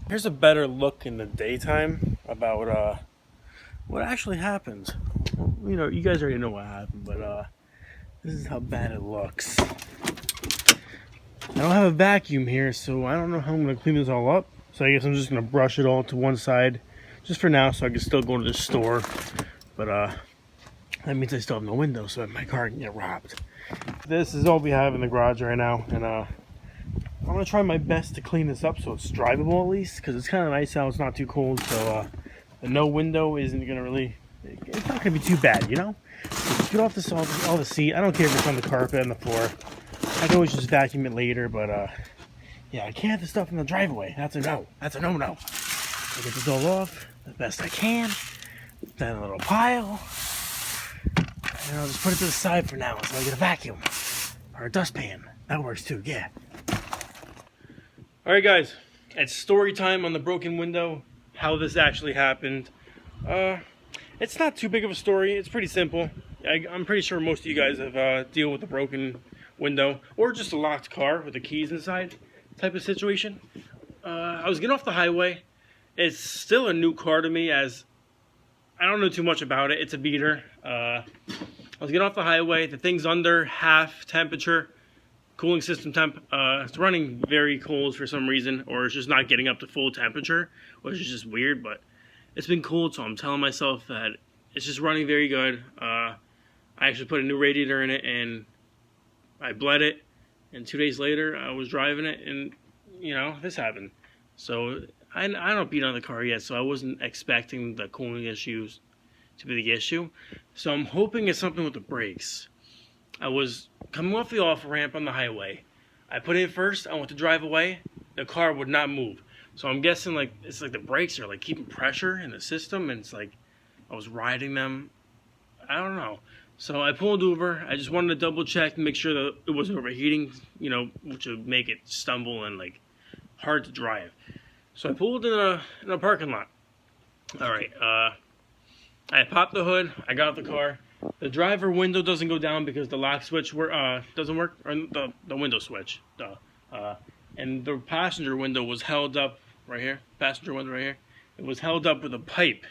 Here's a better look in the daytime about what actually happens. You know, you guys already know what happened, but this is how bad it looks. I don't have a vacuum here, so I don't know how I'm gonna clean this all up. So I guess I'm just gonna brush it all to one side, just for now, so I can still go to the store. But that means I still have no window, so my car can get robbed. This is all we have in the garage right now, and I'm gonna try my best to clean this up so it's drivable at least, because it's kind of nice out. It's not too cold, so the no window isn't gonna really. It's not gonna be too bad, you know. So just get off this all the seat. I don't care if it's on the carpet and the floor. I can always just vacuum it later, but yeah, I can't have the stuff in the driveway. That's a no. That's a no-no. So get this all off the best I can. Then a little pile. And I'll just put it to the side for now until I get a vacuum. Or a dustpan. That works too, yeah. Alright guys, it's story time on the broken window. How this actually happened. It's not too big of a story. It's pretty simple. I'm pretty sure most of you guys have dealt with a broken window. Or just a locked car with the keys inside type of situation. I was getting off the highway. It's still a new car to me as I don't know too much about it. It's a beater. I was getting off the highway. The thing's under half temperature. Cooling system temp. It's running very cold for some reason. Or it's just not getting up to full temperature. Which is just weird. But it's been cold. So I'm telling myself that it's just running very good. I actually put a new radiator in it. And I bled it. And 2 days later I was driving it. And you know, this happened. So I don't beat on the car yet, so I wasn't expecting the cooling issues to be the issue. So I'm hoping it's something with the brakes. I was coming off the off-ramp on the highway. I put in first, I went to drive away. The car would not move. So I'm guessing like it's like the brakes are like keeping pressure in the system, and it's like I was riding them. I don't know. So I pulled over. I just wanted to double check and make sure that it wasn't overheating, you know, which would make it stumble and like hard to drive. So I pulled in a parking lot. Alright, I popped the hood, I got out the car. The driver window doesn't go down because the lock switch doesn't work, or the window switch. And the passenger window was held up right here. Passenger window right here. It was held up with a pipe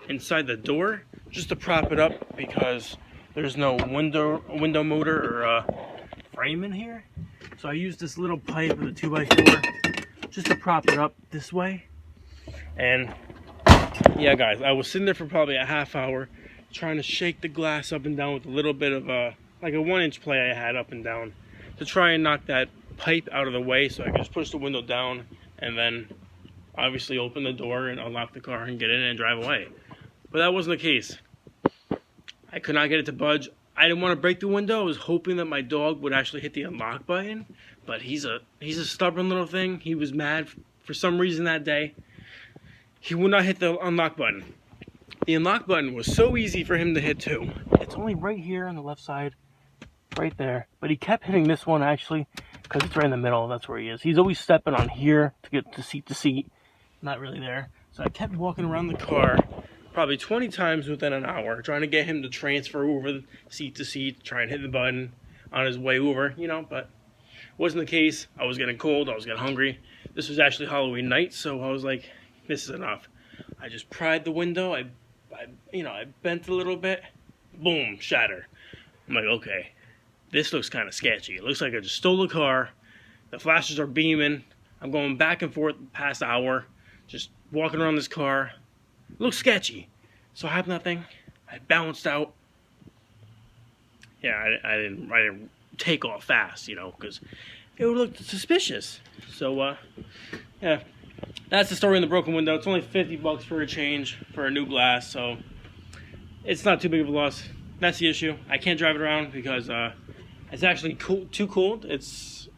inside the door just to prop it up because there's no window motor or frame in here. So I used this little pipe with a 2x4. Just to prop it up this way. And yeah guys, I was sitting there for probably a half hour trying to shake the glass up and down with a little bit of like a 1-inch play I had up and down to try and knock that pipe out of the way so I could just push the window down and then obviously open the door and unlock the car and get in and drive away. But that wasn't the case. I could not get it to budge. I didn't want to break the window. I was hoping that my dog would actually hit the unlock button, but he's a stubborn little thing. He was mad for some reason that day. He would not hit the unlock button. The unlock button was so easy for him to hit too. It's only right here on the left side, right there. But he kept hitting this one actually, because it's right in the middle. That's where he is. He's always stepping on here to get to seat. Not really there. So I kept walking around the car probably 20 times within an hour, trying to get him to transfer over seat to seat, try and hit the button on his way over, you know, but it wasn't the case. I was getting cold, I was getting hungry. This was actually Halloween night, so I was like, this is enough. I just pried the window, I bent a little bit, boom, shatter. I'm like, okay, this looks kind of sketchy. It looks like I just stole a car. The flashes are beaming. I'm going back and forth past hour, just walking around this car. It looks sketchy. So I happened that thing. I bounced out. Yeah, I didn't take off fast, you know, because it would look suspicious. So, yeah, that's the story in the broken window. It's only 50 bucks for a change for a new glass, so it's not too big of a loss. That's the issue. I can't drive it around because it's actually too cold. It's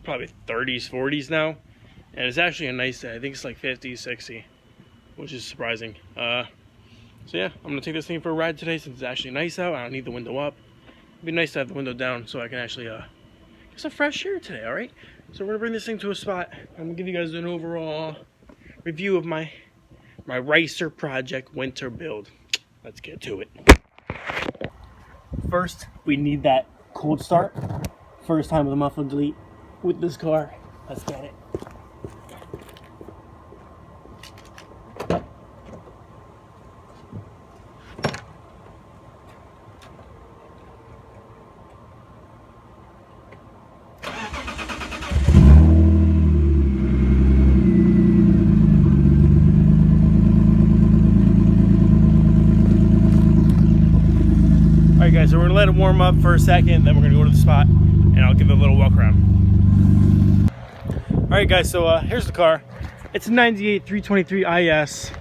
probably 30s, 40s now, and it's actually a nice day. I think it's like 50, 60. Which is surprising. So yeah, I'm gonna take this thing for a ride today since it's actually nice out. I don't need the window up. It'd be nice to have the window down so I can actually get some fresh air today, alright? So we're gonna bring this thing to a spot. I'm gonna give you guys an overall review of my racer project winter build. Let's get to it. First, we need that cold start. First time with a muffler delete with this car. Let's get it. Okay, so we're gonna let it warm up for a second, then we're gonna go to the spot and I'll give it a little walk around. All right guys, so here's the car. It's a 98 323 IS.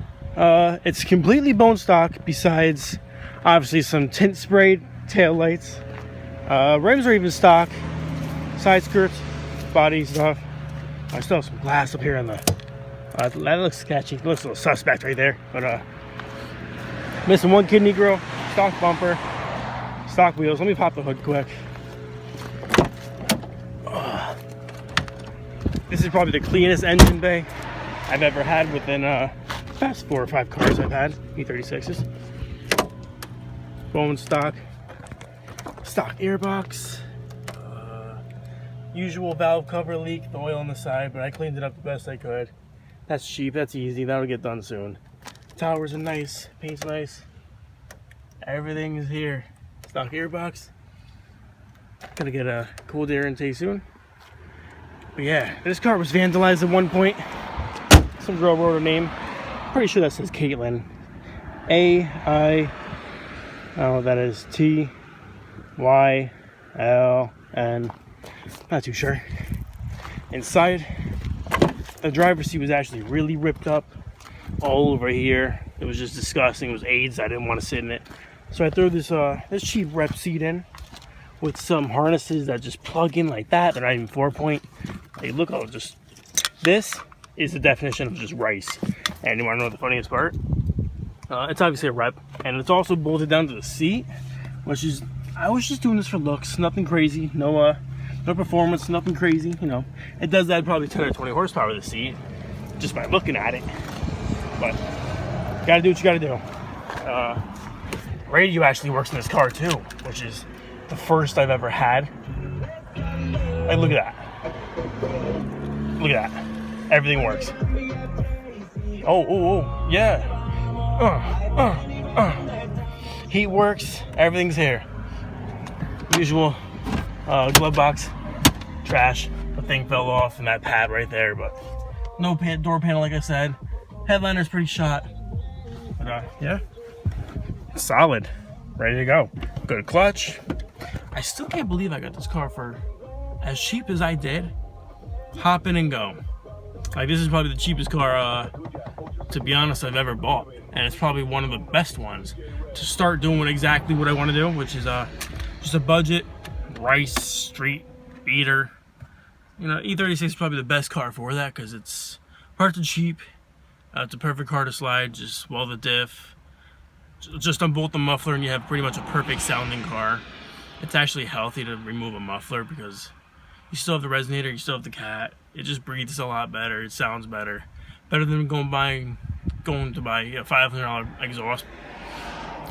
It's completely bone stock besides obviously some tint sprayed tail lights. Rims are even stock. Side skirts, body stuff. I still have some glass up here on the that looks sketchy. It looks a little suspect right there. But missing one kidney grill, stock bumper, stock wheels. Let me pop the hood quick. This is probably the cleanest engine bay I've ever had within the past 4 or 5 cars I've had. E36s. Bone stock. Stock airbox. Usual valve cover leak, the oil on the side, but I cleaned it up the best I could. That's cheap, that's easy, that'll get done soon. Towers are nice, paint's nice. Everything is here. Stock airbox. Gotta get a cooled air intake soon. But yeah, this car was vandalized at one point. Some girl wrote her name. Pretty sure that says Caitlin. I don't know what that is. T-Y-L-N. Not too sure. Inside, the driver's seat was actually really ripped up all over here. It was just disgusting. It was AIDS. I didn't want to sit in it. So I threw this this cheap rep seat in with some harnesses that just plug in like that. They're not even 4-point. Hey, look, just this is the definition of just rice. And you want to know the funniest part? It's obviously a rep, and it's also bolted down to the seat, which is, I was just doing this for looks, nothing crazy, no performance, nothing crazy, you know. It does add probably 10 or 20 horsepower to the seat, just by looking at it. But you gotta do what you gotta do. Radio actually works in this car too, which is the first I've ever had. Like, look at that. Look at that. Everything works. Oh, yeah. Heat works. Everything's here. Usual glove box. Trash. The thing fell off in that pad right there, but no door panel, like I said. Headliner's pretty shot. But yeah. Solid. Ready to go. Good clutch. I still can't believe I got this car for as cheap as I did. Hop in and go. Like, this is probably the cheapest car, to be honest, I've ever bought. And it's probably one of the best ones to start doing exactly what I want to do, which is just a budget, rice, street, beater. You know, E36 is probably the best car for that because it's parts are cheap. It's a perfect car to slide, just weld the diff. Just unbolt the muffler and you have pretty much a perfect sounding car. It's actually healthy to remove a muffler because you still have the resonator, you still have the cat. It just breathes a lot better. It sounds better. Better than going to buy a $500 exhaust.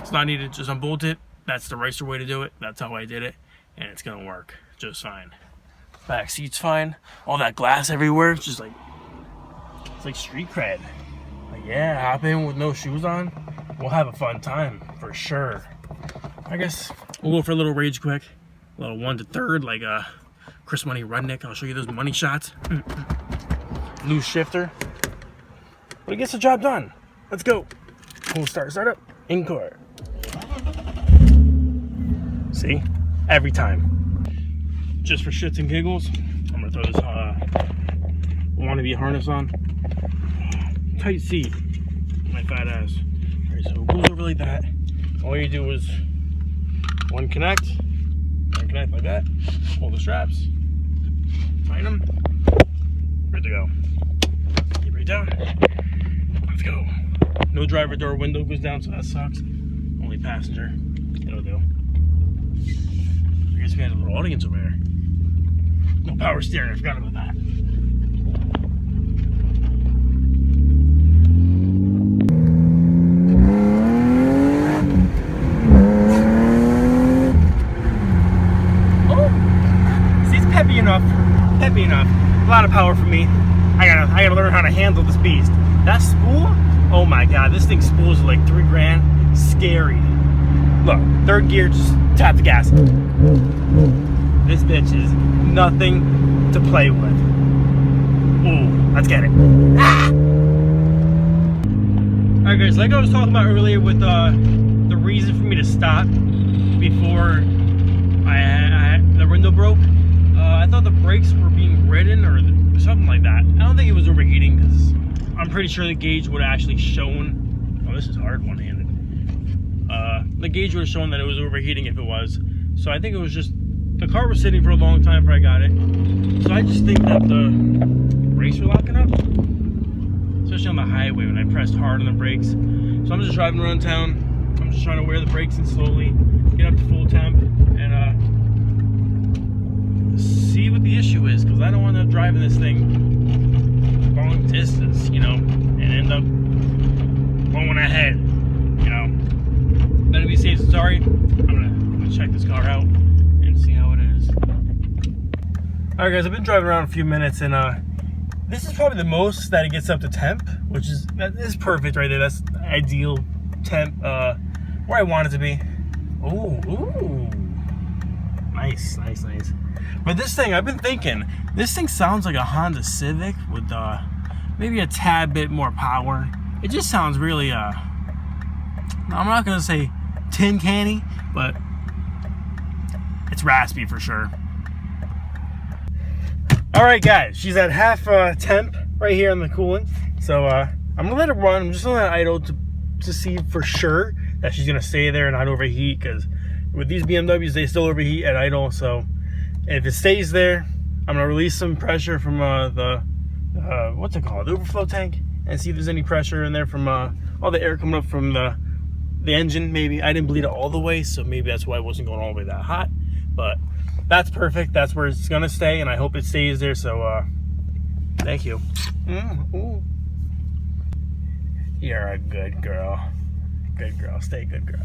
It's not needed. Just unbolt it. That's the ricer way to do it. That's how I did it. And it's going to work just fine. Back seat's fine. All that glass everywhere. It's just like, it's like street cred. Like, yeah, hop in with no shoes on. We'll have a fun time for sure. I guess we'll go for a little rage quick. A little 1 to 3rd, like Chris Money Rudnick. I'll show you those money shots. Loose shifter. But it gets the job done. Let's go. Cool start up. In court. See? Every time. Just for shits and giggles, I'm gonna throw this wannabe harness on. Tight seat. My fat ass. Alright, so it goes over like that. All you do is one connect like that. Pull the straps. Tighten them. Ready to go. Keep right down. Let's go. No driver door window goes down, so that sucks. Only passenger. It'll do. I guess we had a little audience over there. No power steering, I forgot about that. Oh! See, it's peppy enough. Peppy enough. A lot of power for me. I gotta learn how to handle this beast. That spool? Oh my god, this thing spools are like $3,000. Scary. Look, 3rd gear, just tap the gas. This bitch is nothing to play with. Ooh, let's get it. Ah! Alright guys, like I was talking about earlier with the reason for me to stop. before the window broke. I thought the brakes were being ridden or something like that. I don't think it was overheating because I'm pretty sure the gauge would have actually shown. Oh, this is hard one-handed. The gauge would have shown that it was overheating if it was. So I think it was just the car was sitting for a long time before I got it. So I just think that the brakes were locking up, especially on the highway when I pressed hard on the brakes. So I'm just driving around town. I'm just trying to wear the brakes in slowly, get up to full temp, and see what the issue is, because I don't want to drive in this thing long distance, you know, and end up going ahead, you know. Better be safe than sorry. I'm gonna check this car out and see how it is. Alright guys, I've been driving around a few minutes, and this is probably the most that it gets up to temp, which is perfect right there. That's the ideal temp, where I want it to be. Ooh. Nice. But this thing, I've been thinking, this thing sounds like a Honda Civic with maybe a tad bit more power. It just sounds really, I'm not gonna say tin canny, but it's raspy for sure. All right, guys, she's at half temp right here on the coolant. So I'm gonna let it run. I'm just gonna let it idle to see for sure that she's gonna stay there and not overheat, because with these BMWs, they still overheat at idle. So if it stays there, I'm gonna release some pressure from the what's it called, the overflow tank, and see if there's any pressure in there from all the air coming up from the engine. Maybe I didn't bleed it all the way, so maybe that's why it wasn't going all the way that hot. But that's perfect. That's where it's gonna stay, and I hope it stays there. So thank you. Ooh. You're a good girl. Good girl. Stay good girl.